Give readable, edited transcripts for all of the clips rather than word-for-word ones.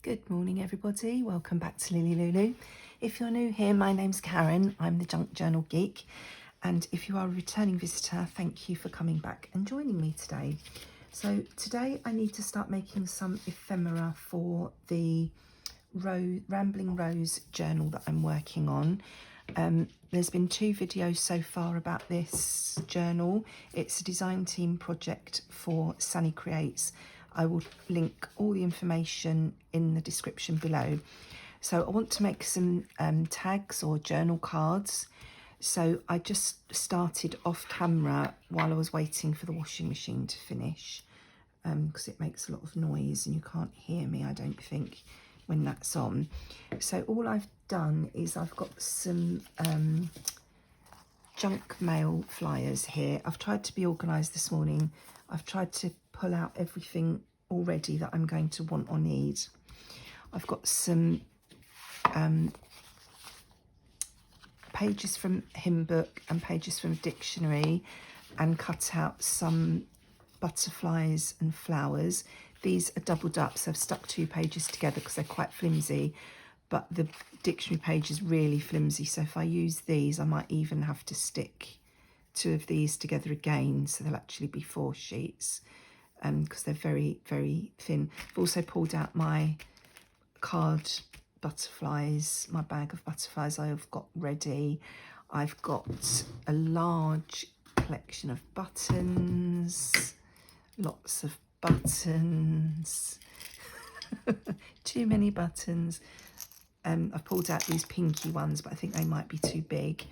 Good morning everybody, welcome back to LilyLuLou. If you're new here, my name's Karen, I'm the Junk Journal Geek, and if you are a returning visitor, thank you for coming back and joining me today. So today I need to start making some ephemera for the Rambling Rose journal that I'm working on. There's been 2 videos so far about this journal. It's a design team project for Sunny Creates. I will link all the information in the description below. So I want to make some tags or journal cards. So I just started off camera while I was waiting for the washing machine to finish, because it makes a lot of noise and you can't hear me, I don't think, when that's on. So all I've done is I've got some junk mail flyers here. I've tried to be organised this morning. I've tried to pull out everything already that I'm going to want or need. I've got some pages from hymn book and pages from dictionary, and cut out some butterflies and flowers. These are doubled up, so I've stuck 2 pages together because they're quite flimsy, but the dictionary page is really flimsy, so if I use these I might even have to stick 2 of these together again, so there'll actually be 4 sheets because they're very, very thin. I've also pulled out my card butterflies, my bag of butterflies I've got ready. I've got a large collection of buttons, lots of buttons, too many buttons. I've pulled out these pinky ones, but I think they might be too big.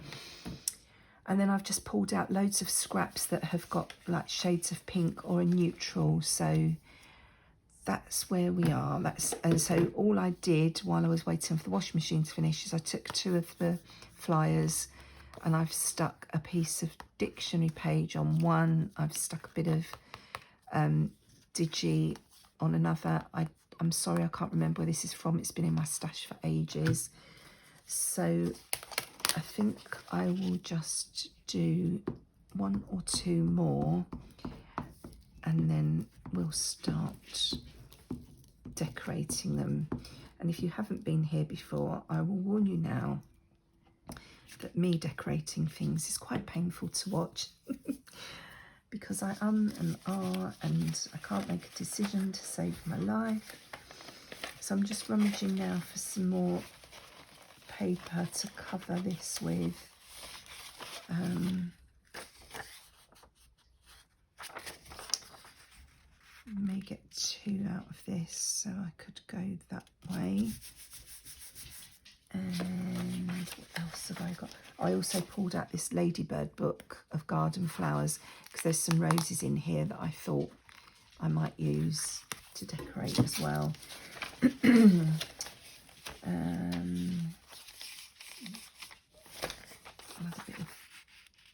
And then I've just pulled out loads of scraps that have got like shades of pink or a neutral. So that's where we are. And so all I did while I was waiting for the washing machine to finish is I took 2 of the flyers and I've stuck a piece of dictionary page on one. I've stuck a bit of digi on another. I'm sorry, I can't remember where this is from. It's been in my stash for ages. So I think I will just do 1 or 2 more and then we'll start decorating them. And if you haven't been here before, I will warn you now that me decorating things is quite painful to watch because I and ah and I can't make a decision to save my life. So I'm just rummaging now for some more paper to cover this with. May get 2 out of this, so I could go that way. And what else have I got? I also pulled out this Ladybird book of garden flowers because there's some roses in here that I thought I might use to decorate as well. Another bit of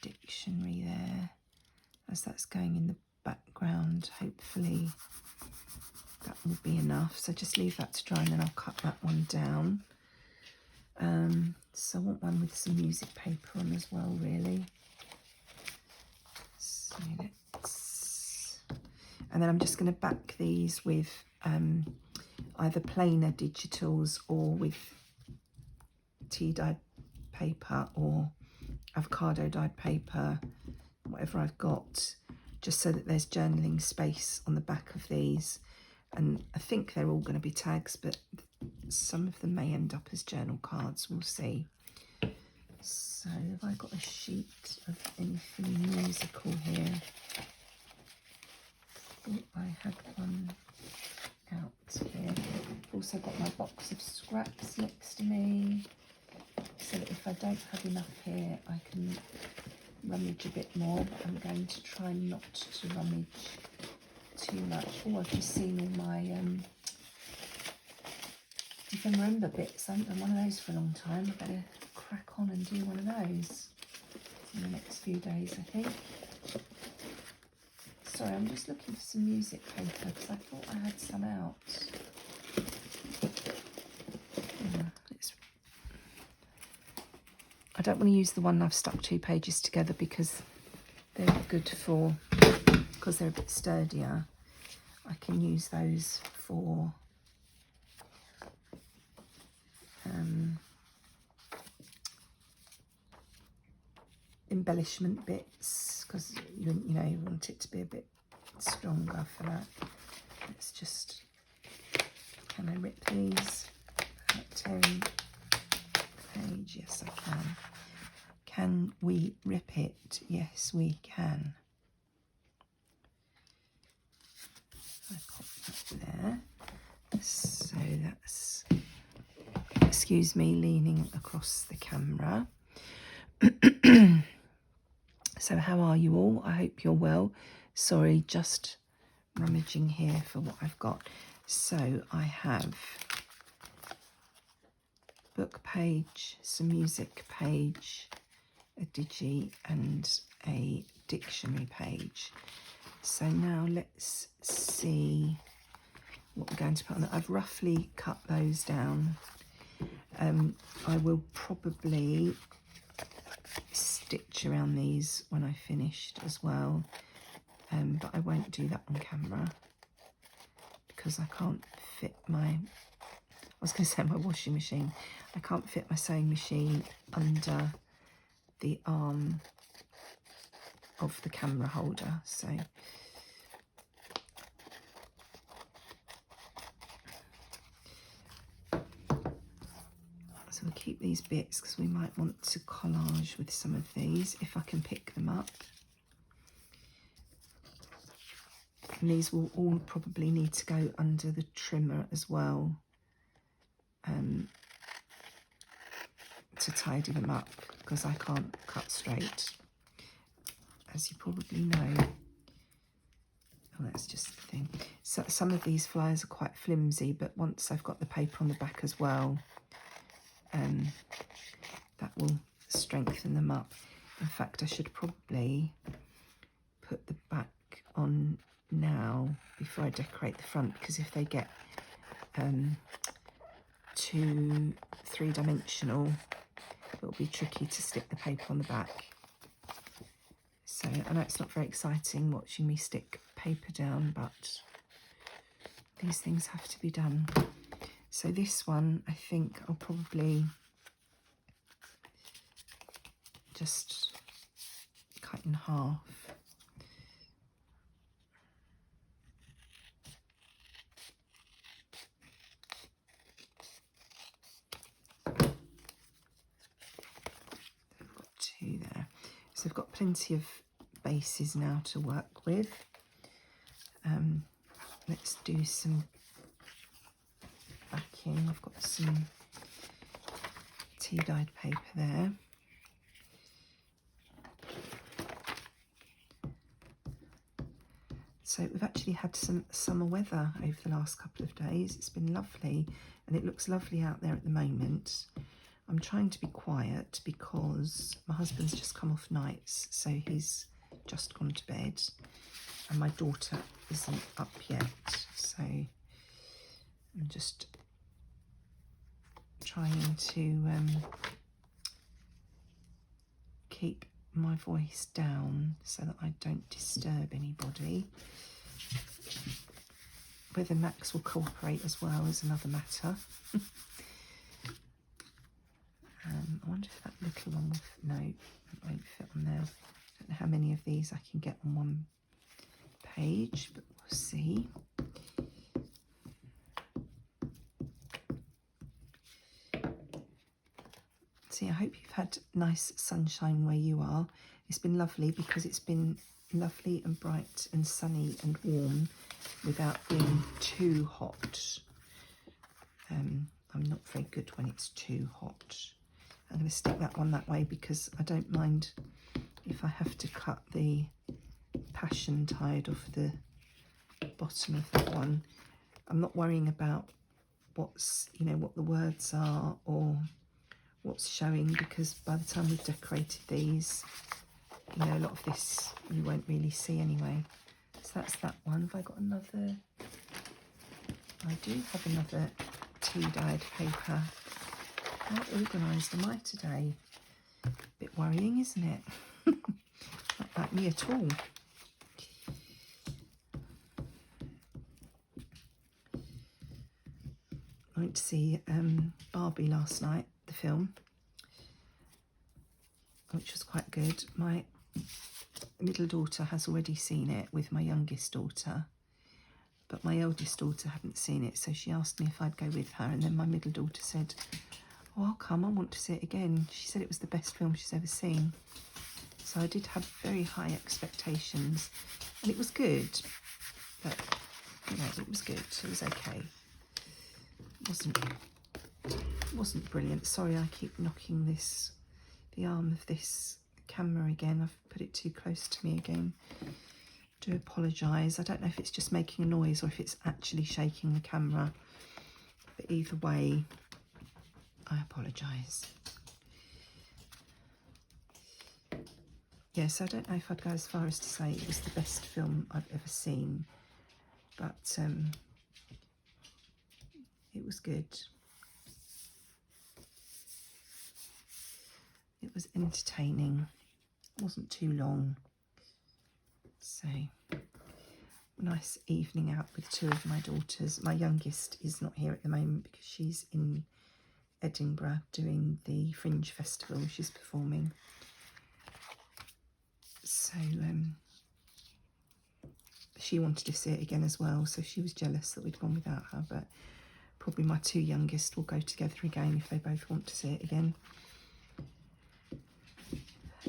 dictionary there as that's going in the background. Hopefully that will be enough, so just leave that to dry and then I'll cut that one down. So I want one with some music paper on as well, really. So and then I'm just going to back these with either plainer digitals or with tea dyed paper or avocado dyed paper, whatever I've got, just so that there's journaling space on the back of these. And I think they're all going to be tags, but some of them may end up as journal cards, we'll see. So have I got a sheet of anything musical here? I thought I had one out here. I've also got my box of scraps next to me, so that if I don't have enough here I can rummage a bit more, but I'm going to try not to rummage too much. Oh, I've just seen all my Memoranda bits. I haven't done one of those for a long time. I better crack on and do one of those in the next few days, I think. Sorry, I'm just looking for some music paper because I thought I had some out. I don't want to use the one I've stuck 2 pages together because they're good for, because they're a bit sturdier. I can use those for embellishment bits, because you know you want it to be a bit stronger for that. Let's just, can I rip these without tearing the page? Yes, I can. Can we rip it? Yes, we can. I pop that there. So that's, excuse me, leaning across the camera. So how are you all? I hope you're well. Sorry, just rummaging here for what I've got. So I have book page, some music page, a digi and a dictionary page. So now let's see what we're going to put on that. I've roughly cut those down. I will probably stitch around these when I finished as well, but I won't do that on camera because I can't fit my, I was going to say my washing machine, I can't fit my sewing machine under the arm of the camera holder, so we'll keep these bits because we might want to collage with some of these if I can pick them up. And these will all probably need to go under the trimmer as well, to tidy them up because I can't cut straight, as you probably know. Oh, that's just the thing. So some of these flyers are quite flimsy, but once I've got the paper on the back as well, that will strengthen them up. In fact, I should probably put the back on now before I decorate the front, because if they get too three-dimensional, it'll be tricky to stick the paper on the back. So I know it's not very exciting watching me stick paper down, but these things have to be done. So this one, I think I'll probably just cut in half. I've got two there. So I've got plenty of bases now to work with. Let's do some backing. I've got some tea-dyed paper there. So we've actually had some summer weather over the last couple of days. It's been lovely, and it looks lovely out there at the moment. I'm trying to be quiet because my husband's just come off nights, so he's just gone to bed, and my daughter isn't up yet, so I'm just trying to keep my voice down so that I don't disturb anybody. Whether Max will cooperate as well is another matter. I wonder if that little one will, no, it won't fit on there. I don't know how many of these I can get on one page, but we'll see. See, I hope you've had nice sunshine where you are. It's been lovely because it's been lovely and bright and sunny and warm without being too hot. I'm not very good when it's too hot. I'm going to stick that one that way because I don't mind if I have to cut the passion tide off the bottom of that one. I'm not worrying about what's, you know, what the words are or what's showing, because by the time we've decorated these, you know, a lot of this you won't really see anyway. So that's that one. Have I got another? I do have another tea-dyed paper. How organised am I today? A bit worrying, isn't it? Not like me at all. I went to see Barbie last night, the film, which was quite good. My middle daughter has already seen it with my youngest daughter, but my eldest daughter hadn't seen it, so she asked me if I'd go with her, and then my middle daughter said, "Oh, I'll come, I want to see it again." She said it was the best film she's ever seen. So I did have very high expectations, and it was good, but you know, it was good, it was okay. It wasn't brilliant. Sorry, I keep knocking the arm of this camera again. I've put it too close to me again. Do apologise. I don't know if it's just making a noise or if it's actually shaking the camera, but either way, I apologise. Yes, I don't know if I'd go as far as to say it was the best film I've ever seen, but it was good. It was entertaining. It wasn't too long. So, nice evening out with two of my daughters. My youngest is not here at the moment because she's in Edinburgh doing the Fringe Festival. She's performing. So she wanted to see it again as well, so she was jealous that we'd gone without her, but probably my two youngest will go together again if they both want to see it again.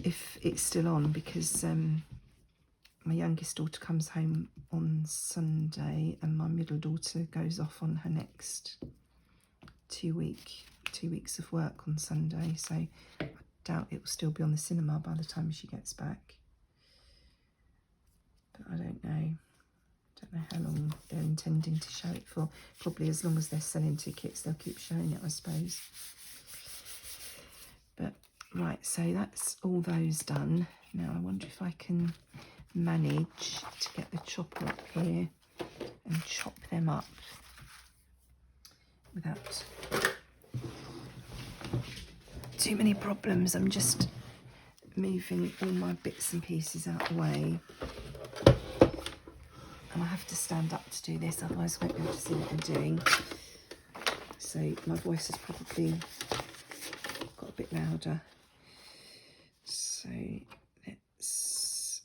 If it's still on, because my youngest daughter comes home on Sunday and my middle daughter goes off on her next 2 weeks of work on Sunday, so I doubt it will still be on the cinema by the time she gets back. But I don't know how long they're intending to show it for. Probably as long as they're selling tickets, they'll keep showing it, I suppose. But right, so that's all those done. Now I wonder if I can manage to get the chopper up here and chop them up without too many problems. I'm just moving all my bits and pieces out of the way. And I have to stand up to do this, otherwise I won't be able to see what I'm doing. So my voice has probably got a bit louder. So let's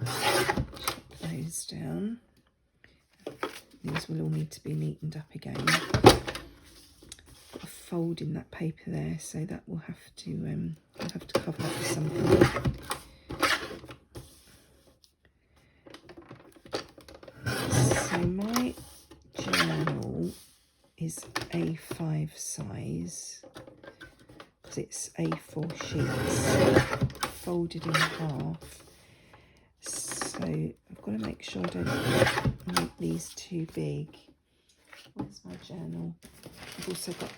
chop those down. These will all need to be neatened up again. Got a fold in that paper there, so that will have to I'll have to cover that with something. So my journal is A5 size because it's A4 sheets folded in half. So I've got to make sure I don't make these too big. Where's my journal? I've also got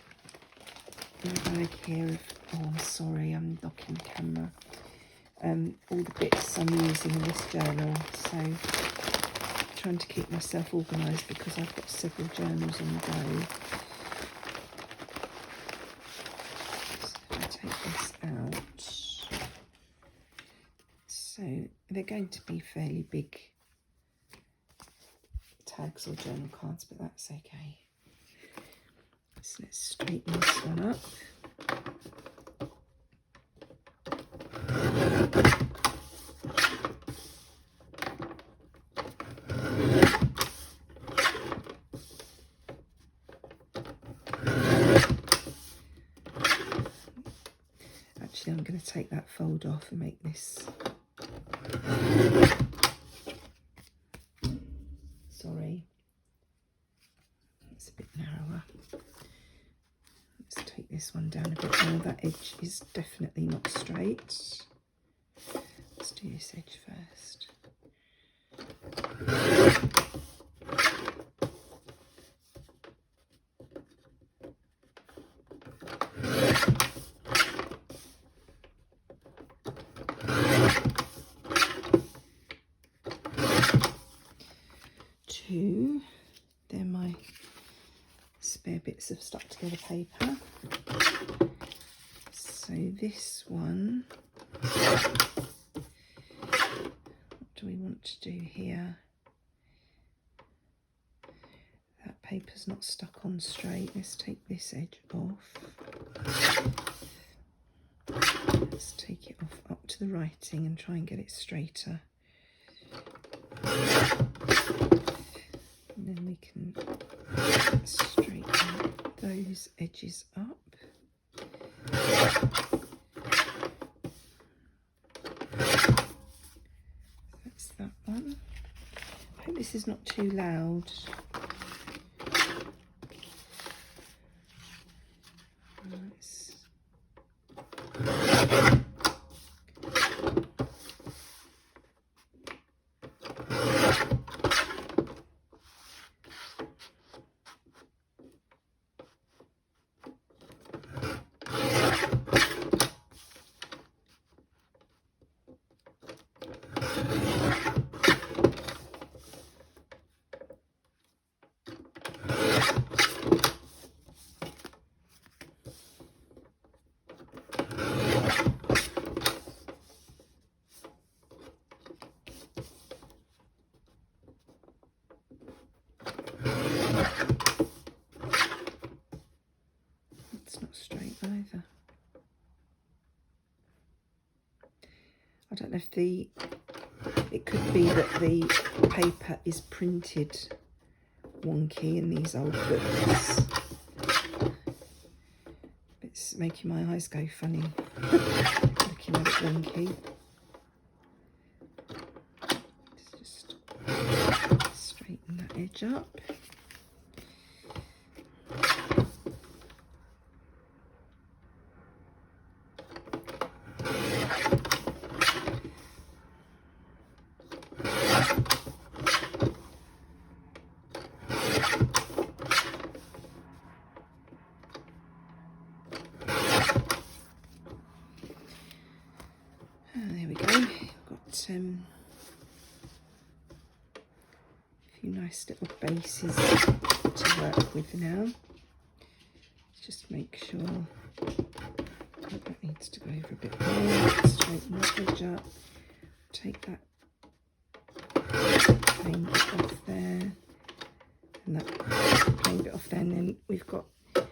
a bag here of, oh I'm sorry, I'm knocking the camera. All the bits I'm using in this journal, so trying to keep myself organised because I've got several journals on the go. So if I take this out, so they're going to be fairly big tags or journal cards, but that's okay. So let's straighten this one up. Actually, I'm going to take that fold off and make this. Sorry, it's a bit narrower. Let's take this one down a bit more. That edge is definitely not straight. Let's do this edge first. They're my spare bits of stuck together paper. So this one, what do we want to do here? That paper's not stuck on straight. Let's take this edge off. Let's take it off up to the writing and try and get it straighter. And then we can straighten those edges up. That's that one. I hope this is not too loud. Either. I don't know if it could be that the paper is printed wonky in these old books. It's making my eyes go funny looking at it wonky. Let's just straighten that edge up. There we go. Got a few nice little bases to work with now. Just make sure that needs to go over a bit more. Straighten that edge up. Take that plain bit off there, and that plain bit off there, and then we've got a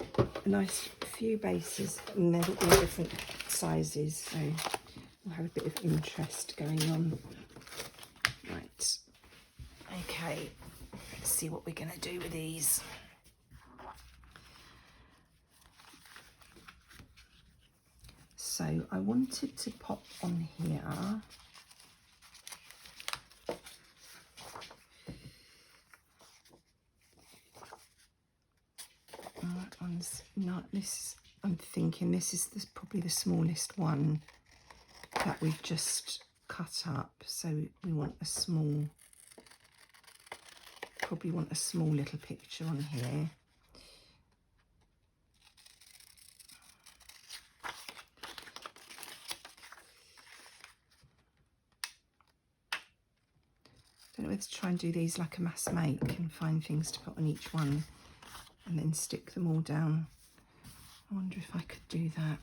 nice few bases, and they're all different sizes, so we'll have a bit of interest going on. Right, okay, let's see what we're going to do with these. So I wanted to pop on here that one's not this. I'm thinking this is probably the smallest one that we've just cut up, so we want a small, probably want a small little picture on here. I don't know whether to try and do these like a mass make and find things to put on each one and then stick them all down. I wonder if I could do that.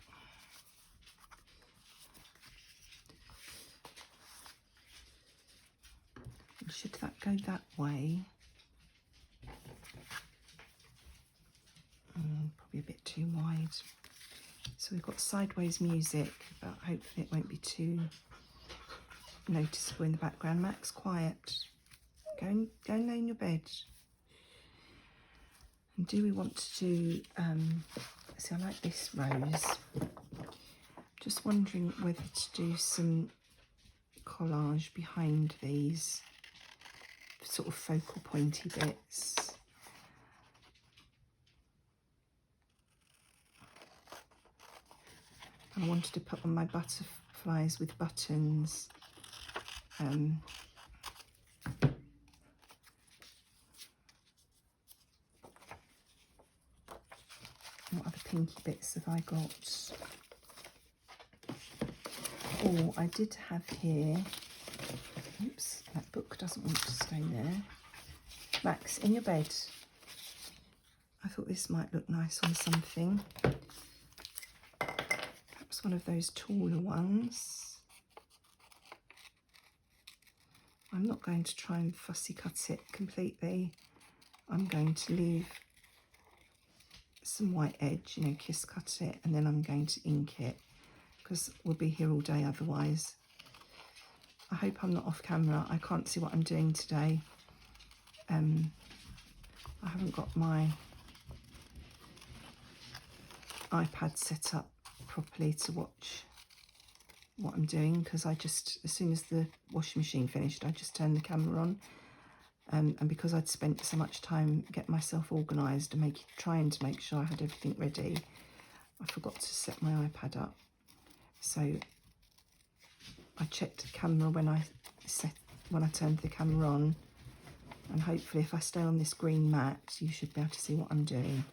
Should that go that way? Probably a bit too wide. So we've got sideways music, but hopefully it won't be too noticeable in the background. Max, quiet. Go and lay in your bed. And do we want to do, see, I like this rose. Just wondering whether to do some collage behind these sort of focal pointy bits. And I wanted to put on my butterflies with buttons. What other pinky bits have I got? Oh, I did have here, oops, that book doesn't want to stay there. Max, in your bed. I thought this might look nice on something. Perhaps one of those taller ones. I'm not going to try and fussy cut it completely. I'm going to leave some white edge, you know, kiss cut it, and then I'm going to ink it because we'll be here all day otherwise. I hope I'm not off camera. I can't see what I'm doing today. I haven't got my iPad set up properly to watch what I'm doing, because I just, as soon as the washing machine finished, I just turned the camera on. And because I'd spent so much time getting myself organised and trying to make sure I had everything ready, I forgot to set my iPad up. So I checked the camera when I turned the camera on, and hopefully if I stay on this green mat, you should be able to see what I'm doing.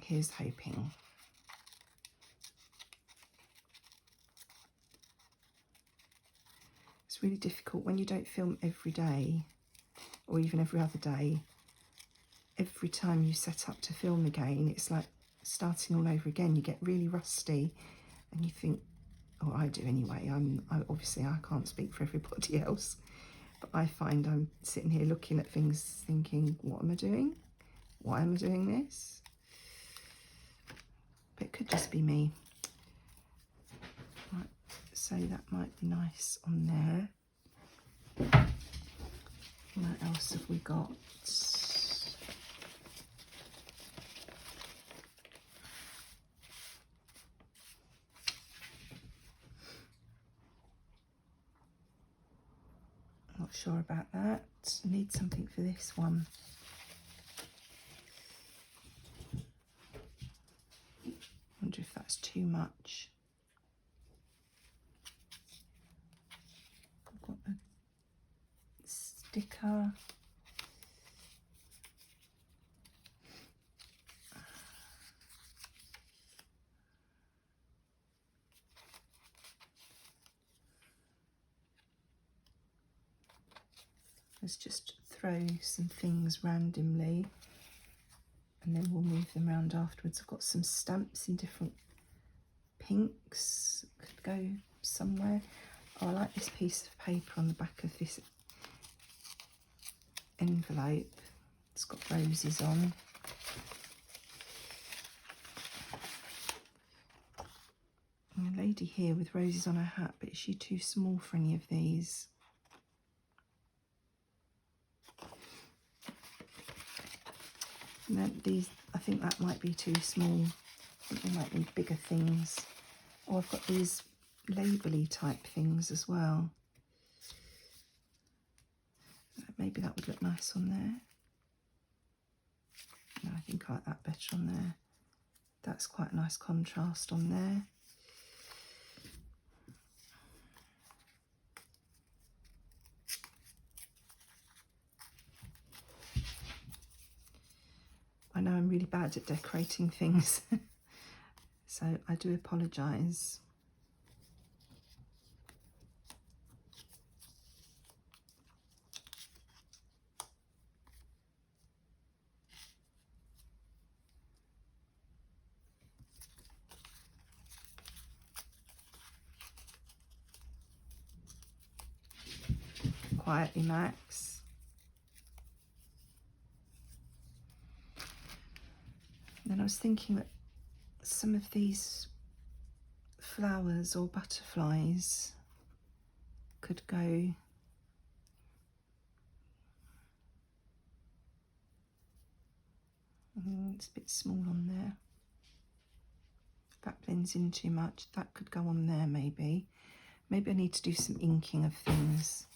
Here's hoping. It's really difficult when you don't film every day, or even every other day. Every time you set up to film again, it's like starting all over again. You get really rusty, and you think, or I do anyway, obviously I can't speak for everybody else, but I find I'm sitting here looking at things thinking, what am I doing? Why am I doing this? But it could just be me. Right, so that might be nice on there. What else have we got? Not sure about that. I need something for this one. Wonder if that's too much. I've got a sticker. Let's just throw some things randomly, and then we'll move them around afterwards. I've got some stamps in different pinks, could go somewhere. Oh, I like this piece of paper on the back of this envelope. It's got roses on. And a lady here with roses on her hat, but is she too small for any of these? And then these, I think that might be too small. I think they might need bigger things. Oh, I've got these label-y type things as well. Maybe that would look nice on there. No, I think I like that better on there. That's quite a nice contrast on there. I know I'm really bad at decorating things, so I do apologise. Quietly, Max. Then I was thinking that some of these flowers or butterflies could go it's a bit small on there. That blends in too much. That could go on there maybe. Maybe I need to do some inking of things.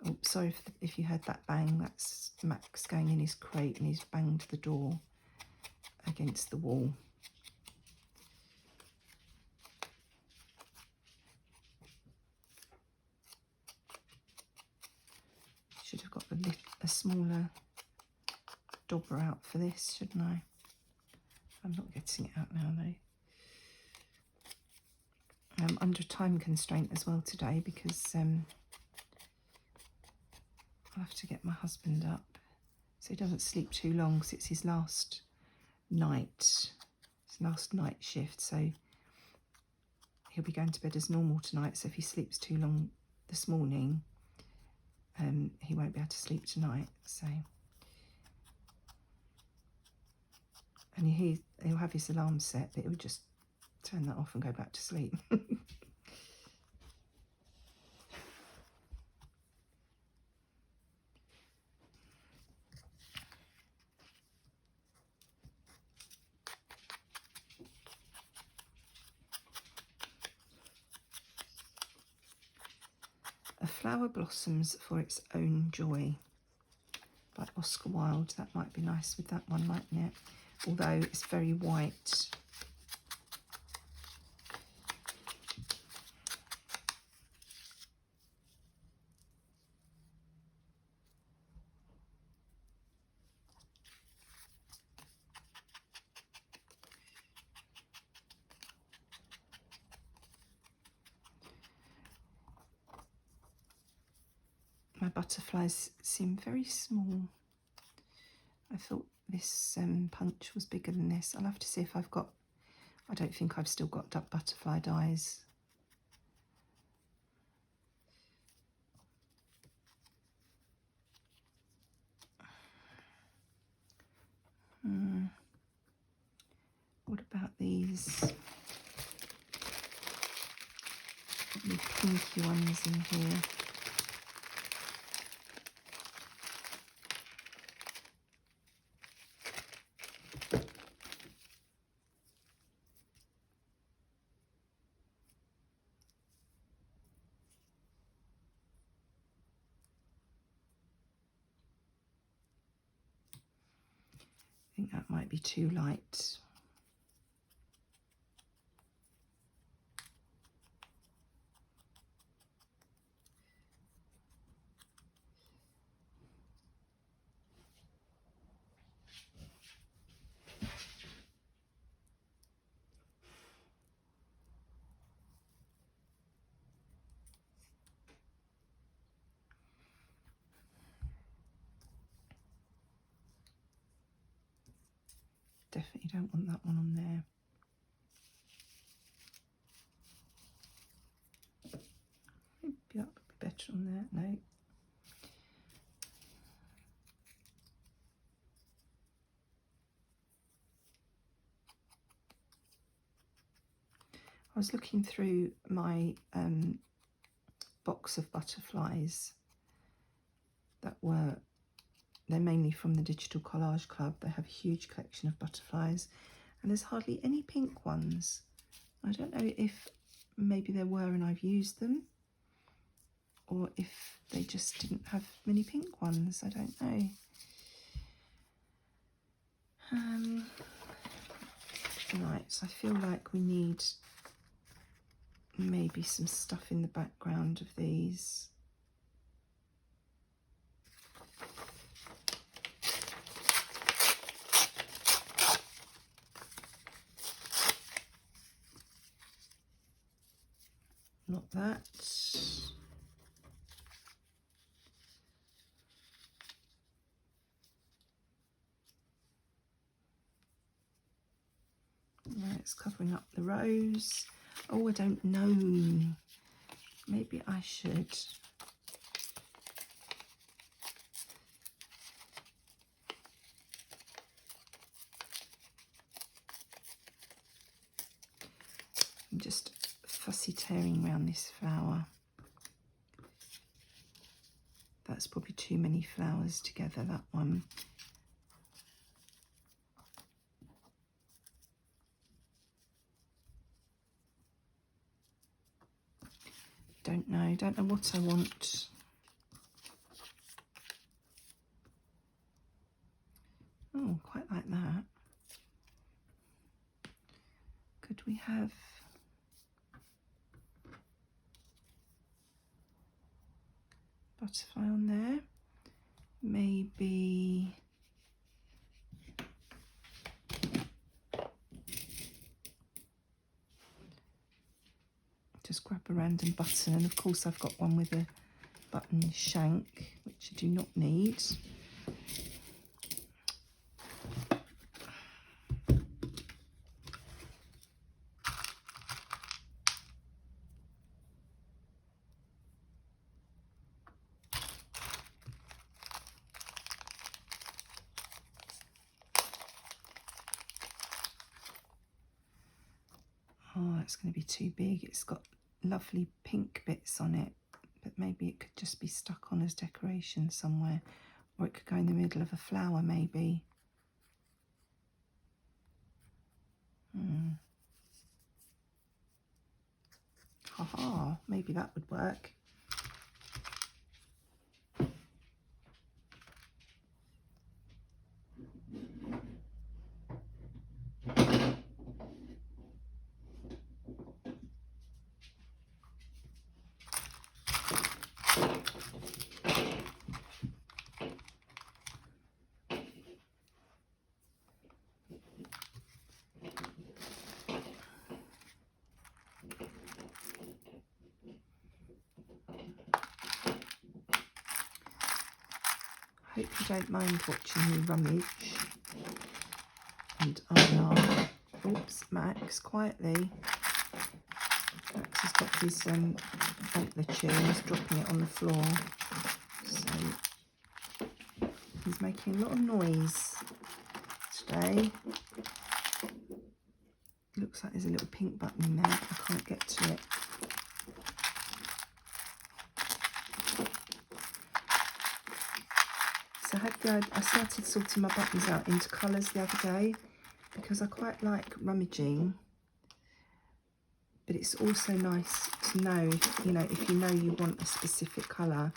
Oh, sorry if you heard that bang. That's Max going in his crate and he's banged the door against the wall. Should have got a smaller dauber out for this, shouldn't I? I'm not getting it out now though. I'm under time constraint as well today because I'll have to get my husband up so he doesn't sleep too long because it's his last night, shift, so he'll be going to bed as normal tonight. So if he sleeps too long this morning, he won't be able to sleep tonight. So, and he'll have his alarm set, but he'll just turn that off and go back to sleep. A Flower Blossoms for Its Own Joy by Oscar Wilde. That might be nice with that one, mightn't it? Although it's very white. My butterflies seem very small. I thought this punch was bigger than this. I'll have to see if I've got, I don't think I've still got butterfly dies. What about these pinky ones in here? I think that might be too light. Definitely don't want that one on there. Maybe that would be better on there. No. I was looking through my box of butterflies they're mainly from the Digital Collage Club. They have a huge collection of butterflies and there's hardly any pink ones. I don't know if maybe there were and I've used them, or if they just didn't have many pink ones. I don't know. Right, so I feel like we need maybe some stuff in the background of these. Not that. Right, it's covering up the rose. Oh, I don't know. Maybe I should. I'm just fussy tearing around this flower. That's probably too many flowers together, that one. Don't know what I want. Oh, quite like that. Could we have butterfly on there? Maybe just grab a random button, and of course I've got one with a button shank, which I do not need. Oh, that's going to be too big. It's got lovely pink bits on it, but maybe it could just be stuck on as decoration somewhere, or it could go in the middle of a flower maybe. Haha, maybe that would work. Hope you don't mind watching me rummage and unyarn. Oops, Max, quietly. Max has got his antler chair and he's dropping it on the floor. So he's making a lot of noise today. Looks like there's a little pink button in there, I can't get to it. So I started sorting my buttons out into colours the other day because I quite like rummaging, but it's also nice to know, you know, if you know you want a specific colour,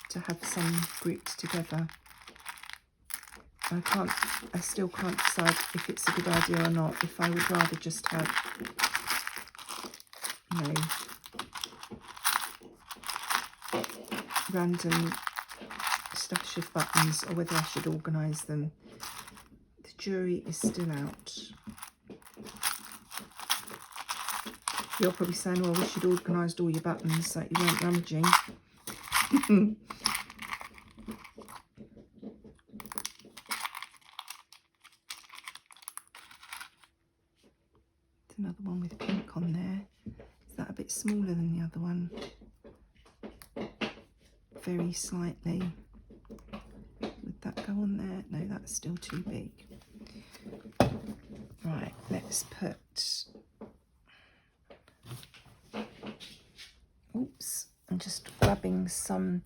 to have some grouped together. I still can't decide if it's a good idea or not, if I would rather just have, you know, random stash of buttons, or whether I should organise them. The jury is still out. You're probably saying, well, we should have organised all your buttons so you weren't rummaging. There's another one with pink on there. Is that a bit smaller than the other one? Very slightly. Would that go on there? No, that's still too big. Right, let's put... Oops, I'm just grabbing some...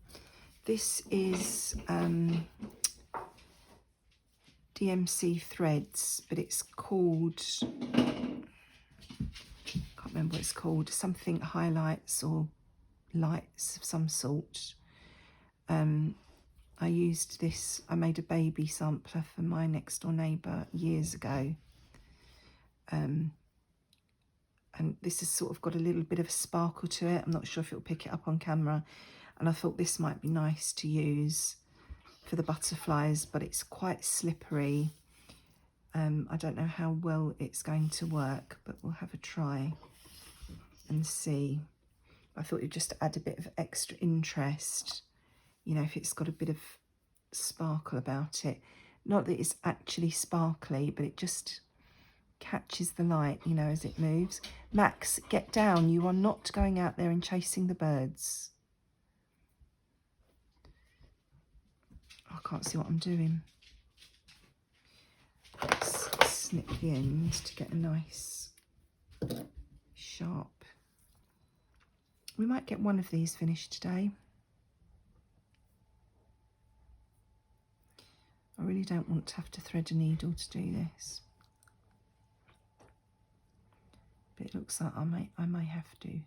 This is DMC threads, but it's called... can't remember what it's called. Something highlights or lights of some sort. I used this, I made a baby sampler for my next door neighbour years ago. And this has sort of got a little bit of a sparkle to it. I'm not sure if it'll pick it up on camera. And I thought this might be nice to use for the butterflies, but it's quite slippery. I don't know how well it's going to work, but we'll have a try and see. I thought it'd just add a bit of extra interest, you know, if it's got a bit of sparkle about it. Not that it's actually sparkly, but it just catches the light, you know, as it moves. Max, get down. You are not going out there and chasing the birds. I can't see what I'm doing. Let's snip the ends to get a nice sharp. We might get one of these finished today. I really don't want to have to thread a needle to do this. But it looks like I may have to.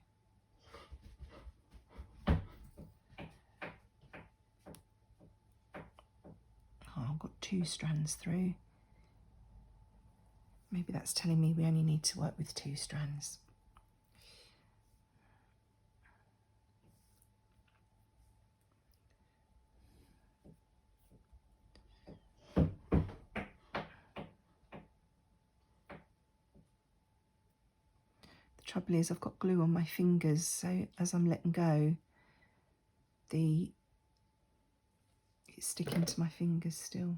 Oh, I've got 2 strands through. Maybe that's telling me we only need to work with 2 strands. The trouble is I've got glue on my fingers, so as I'm letting go, it's sticking to my fingers still.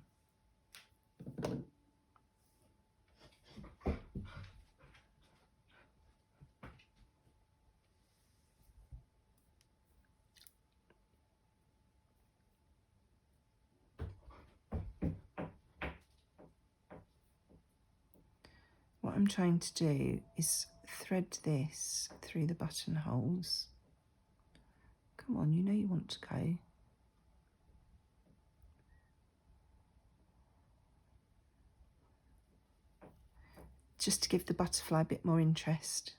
What I'm trying to do is thread this through the buttonholes. Come on, you know you want to go. Just to give the butterfly a bit more interest.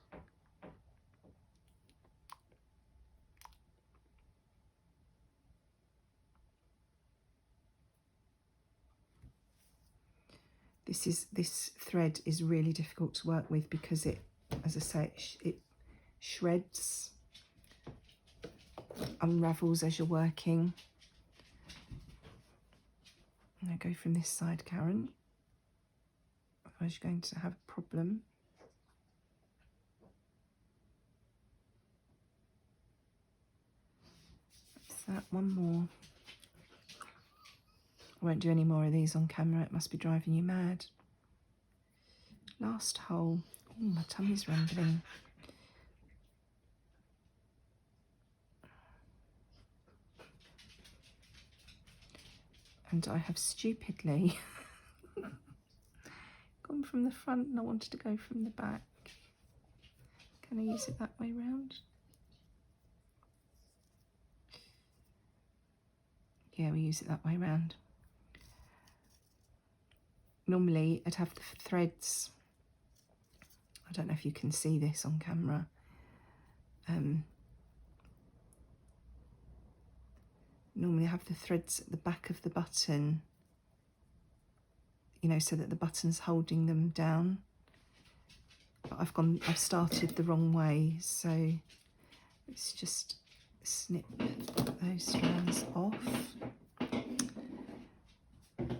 This thread is really difficult to work with because it, as I say, it shreds, unravels as you're working. Now go from this side, Karen. Otherwise you're going to have a problem. That's that, one more. I won't do any more of these on camera, it must be driving you mad. Last hole. Oh, my tummy's rumbling. And I have stupidly gone from the front and I wanted to go from the back. Can I use it that way round? Yeah, we use it that way round. Normally I'd have the threads, I don't know if you can see this on camera, normally I have the threads at the back of the button, you know, so that the button's holding them down. But I've started the wrong way, so let's just snip those strands off.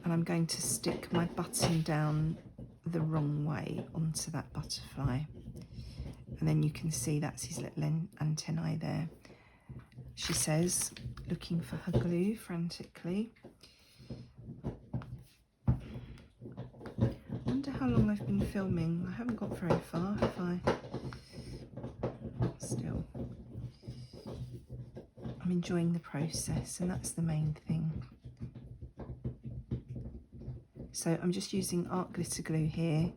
And I'm going to stick my button down the wrong way onto that butterfly. And then you can see that's his little antennae there. She says, looking for her glue frantically. I wonder how long I've been filming. I haven't got very far, have I? Still. I'm enjoying the process, and that's the main thing. So I'm just using art glitter glue here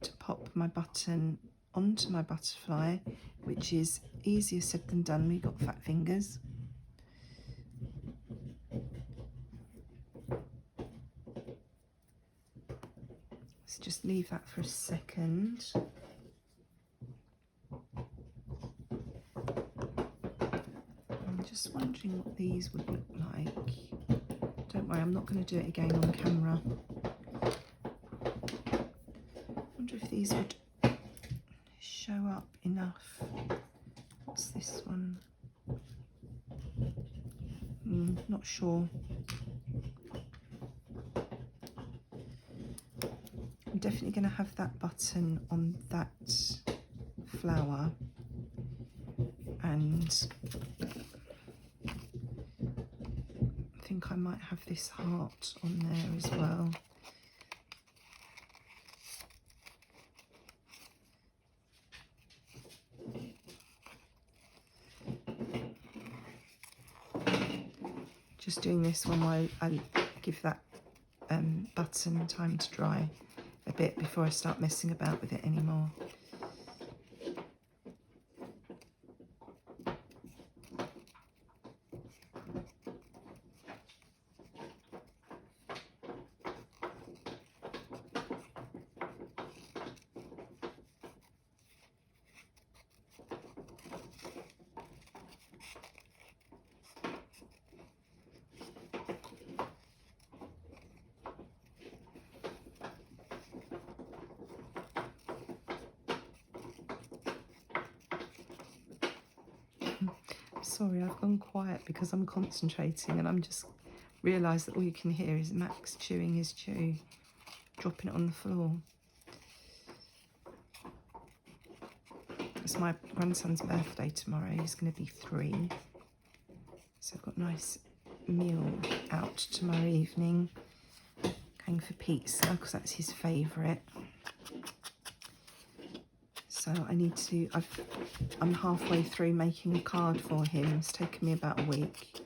to pop my button onto my butterfly, which is easier said than done. We've got fat fingers. So just leave that for a second. I'm just wondering what these would look like. Don't worry, I'm not going to do it again on camera. I wonder if these would show up enough. What's this one? Not sure. I'm definitely going to have that button on that flower, and I think I might have this heart on there as well. Just doing this one while I give that button time to dry a bit before I start messing about with it anymore. Sorry, I've gone quiet because I'm concentrating and I'm just realised that all you can hear is Max chewing his chew, dropping it on the floor. It's my grandson's birthday tomorrow. He's going to be 3. So I've got a nice meal out tomorrow evening. Going for pizza because that's his favourite. So I need to, I'm halfway through making a card for him. It's taken me about a week.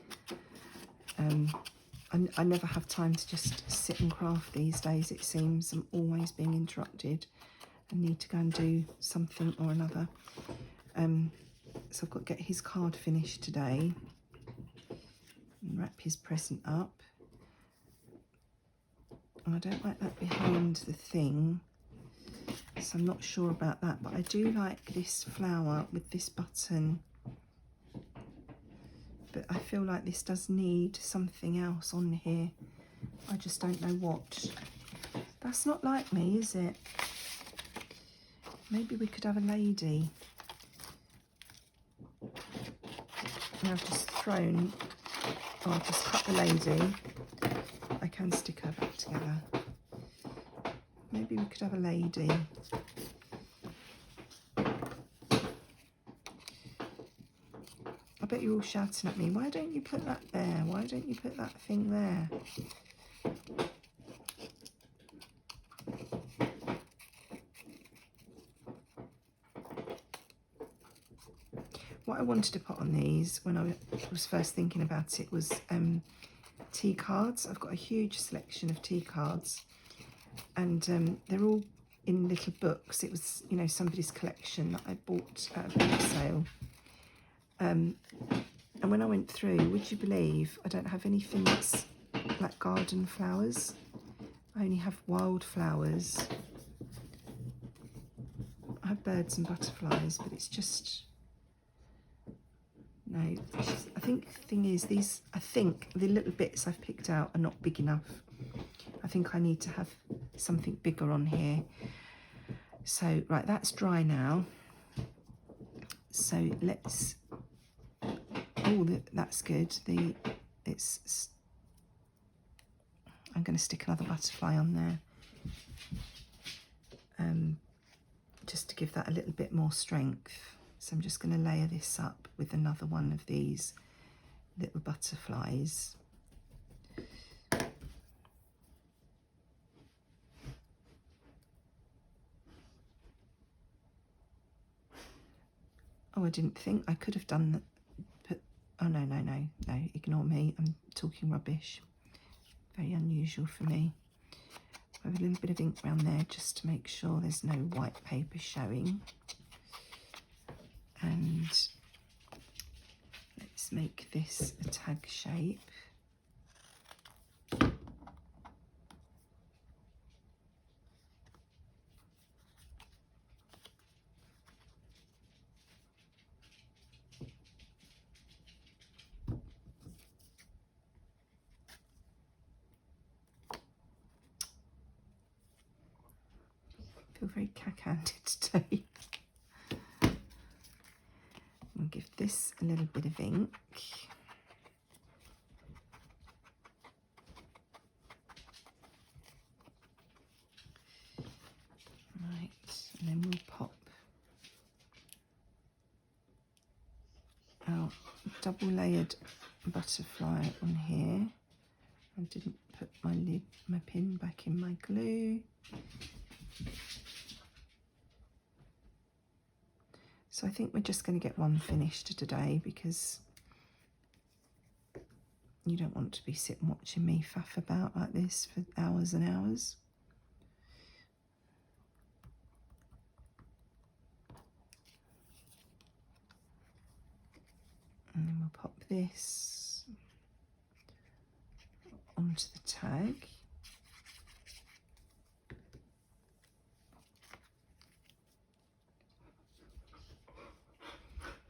I never have time to just sit and craft these days, it seems. I'm always being interrupted and need to go and do something or another. So I've got to get his card finished today and wrap his present up. I don't like that behind the thing, so I'm not sure about that, but I do like this flower with this button. But I feel like this does need something else on here. I just don't know what. That's not like me, is it? Maybe we could have a lady. And I've just thrown, oh, I've just cut the lady. I can stick her back together. Maybe we could have a lady. I bet you're all shouting at me, why don't you put that there? Why don't you put that thing there? What I wanted to put on these when I was first thinking about it was tea cards. I've got a huge selection of tea cards, and they're all in little books. It was, you know, somebody's collection that I bought at a book sale. And when I went through, would you believe I don't have anything that's like garden flowers? I only have wildflowers. I have birds and butterflies, but it's just, no. I think the thing is, I think the little bits I've picked out are not big enough. I think I need to have something bigger on here. So, right, that's dry now. So let's, oh, that's good. I'm going to stick another butterfly on there. Just to give that a little bit more strength. So I'm just going to layer this up with another one of these little butterflies. Oh, I didn't think I could have done that. But, oh, no, ignore me. I'm talking rubbish. Very unusual for me. I have a little bit of ink around there just to make sure there's no white paper showing. And let's make this a tag shape. I feel very cack-handed today. I'll give this a little bit of ink. Right, and then we'll pop our double layered butterfly on here. I didn't put my pin back in my glue. So I think we're just going to get one finished today, because you don't want to be sitting watching me faff about like this for hours and hours. And then we'll pop this onto the tag.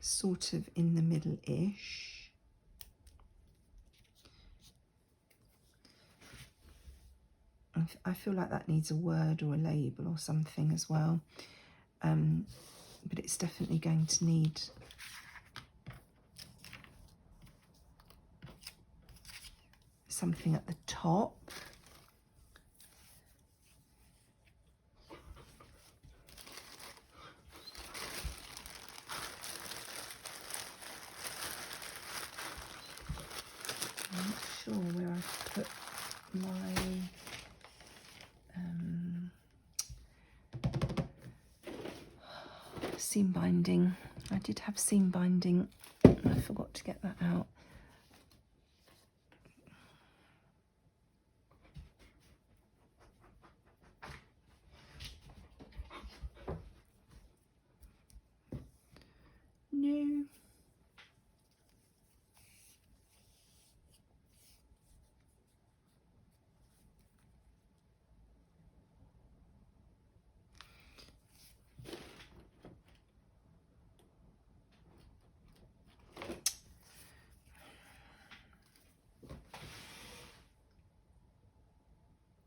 Sort of in the middle-ish. I feel like that needs a word or a label or something as well. But it's definitely going to need something at the top. I'm not sure where I've put my seam binding. I did have seam binding and I forgot to get that out.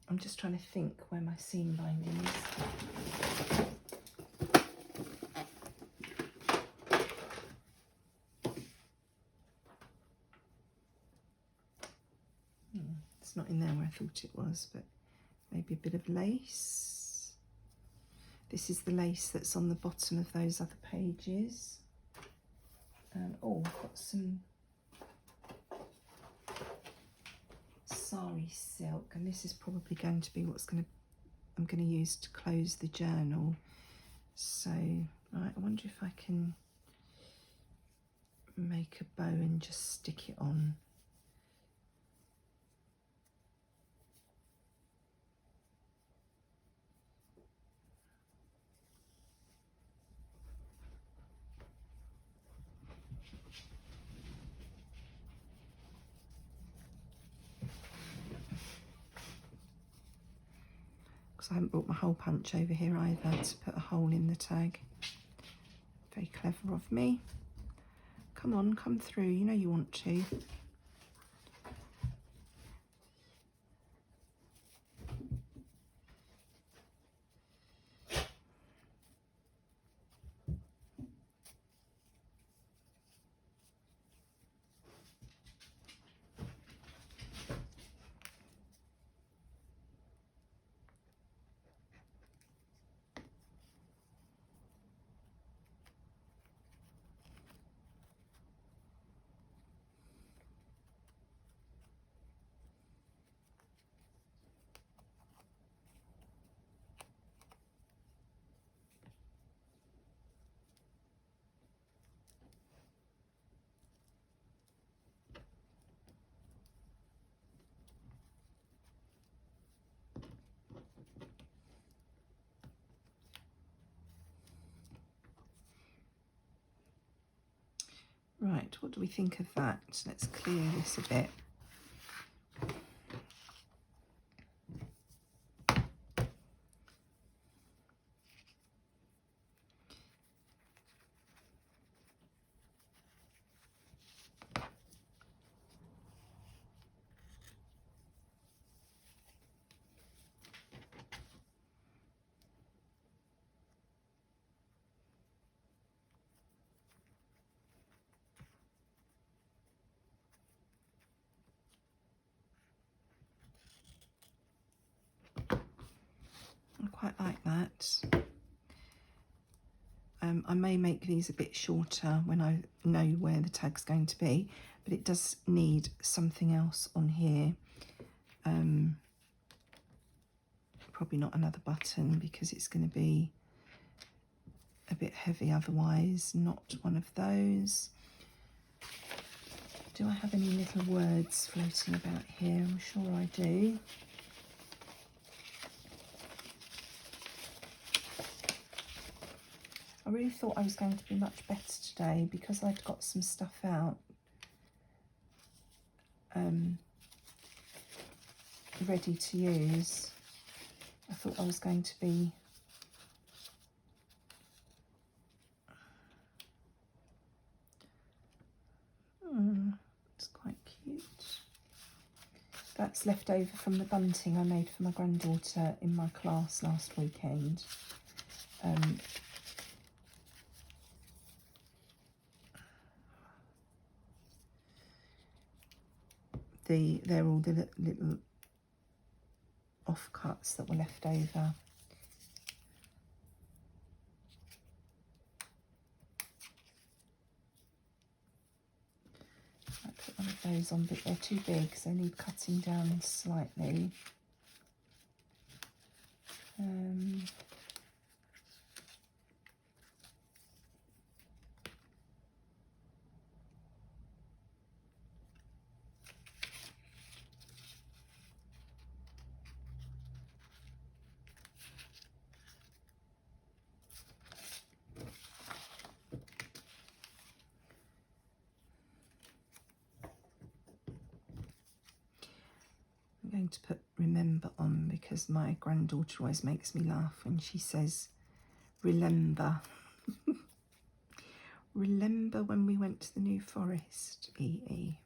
I'm just trying to think where my seam binding is. It's not in there where I thought it was, but maybe a bit of lace. This is the lace that's on the bottom of those other pages. And oh, I've got some sari silk, and this is probably going to be I'm going to use to close the journal. So, right, I wonder if I can make a bow and just stick it on. I haven't brought my hole punch over here either to put a hole in the tag. Very clever of me. Come on, come through, you know you want to. Right, what do we think of that? Let's clear this a bit. I quite like that. I may make these a bit shorter when I know where the tag's going to be, but it does need something else on here. Probably not another button because it's going to be a bit heavy otherwise. Not one of those. Do I have any little words floating about here? I'm sure I do. I really thought I was going to be much better today because I'd got some stuff out ready to use. I thought I was going to be it's quite cute. That's left over from the bunting I made for my granddaughter in my class last weekend. They're all the little offcuts that were left over. I put one of those on, but they're too big, so they need cutting down slightly. I'm going to put remember on because my granddaughter always makes me laugh when she says remember. Remember when we went to the New Forest, EE.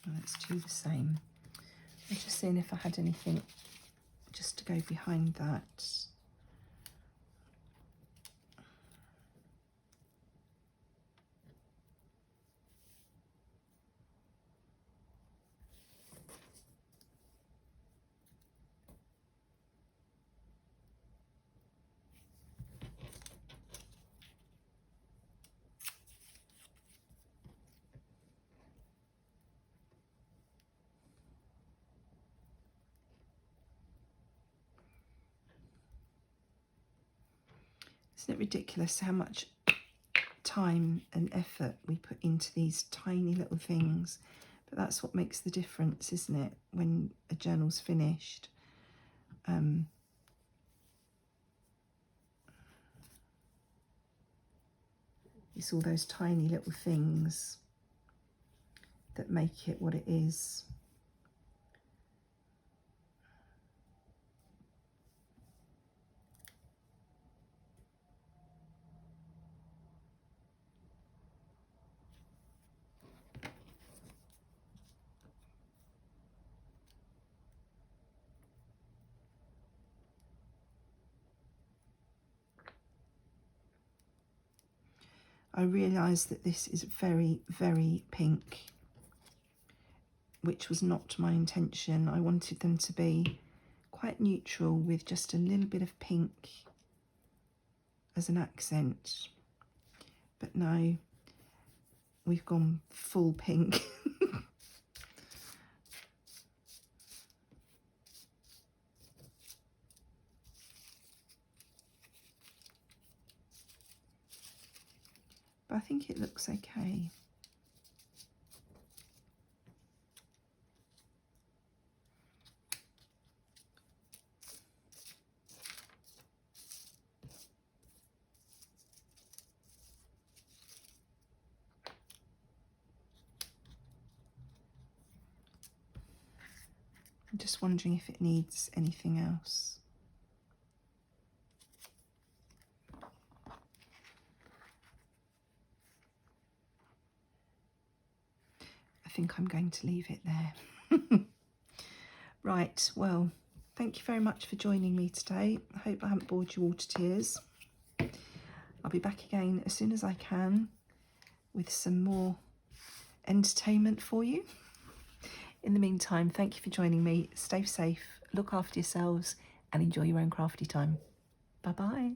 Well, let's do the same. I'm just seeing if I had anything just to go behind that. Isn't it ridiculous how much time and effort we put into these tiny little things? But that's what makes the difference, isn't it, when a journal's finished? It's all those tiny little things that make it what it is. I realise that this is very, very pink, which was not my intention. I wanted them to be quite neutral with just a little bit of pink as an accent. But no, we've gone full pink. But I think it looks okay. I'm just wondering if it needs anything else. I think I'm going to leave it there. Right, well, thank you very much for joining me today. I hope I haven't bored you all to tears. I'll be back again as soon as I can with some more entertainment for you. In the meantime, thank you for joining me. Stay safe, look after yourselves, and enjoy your own crafty time. Bye-bye.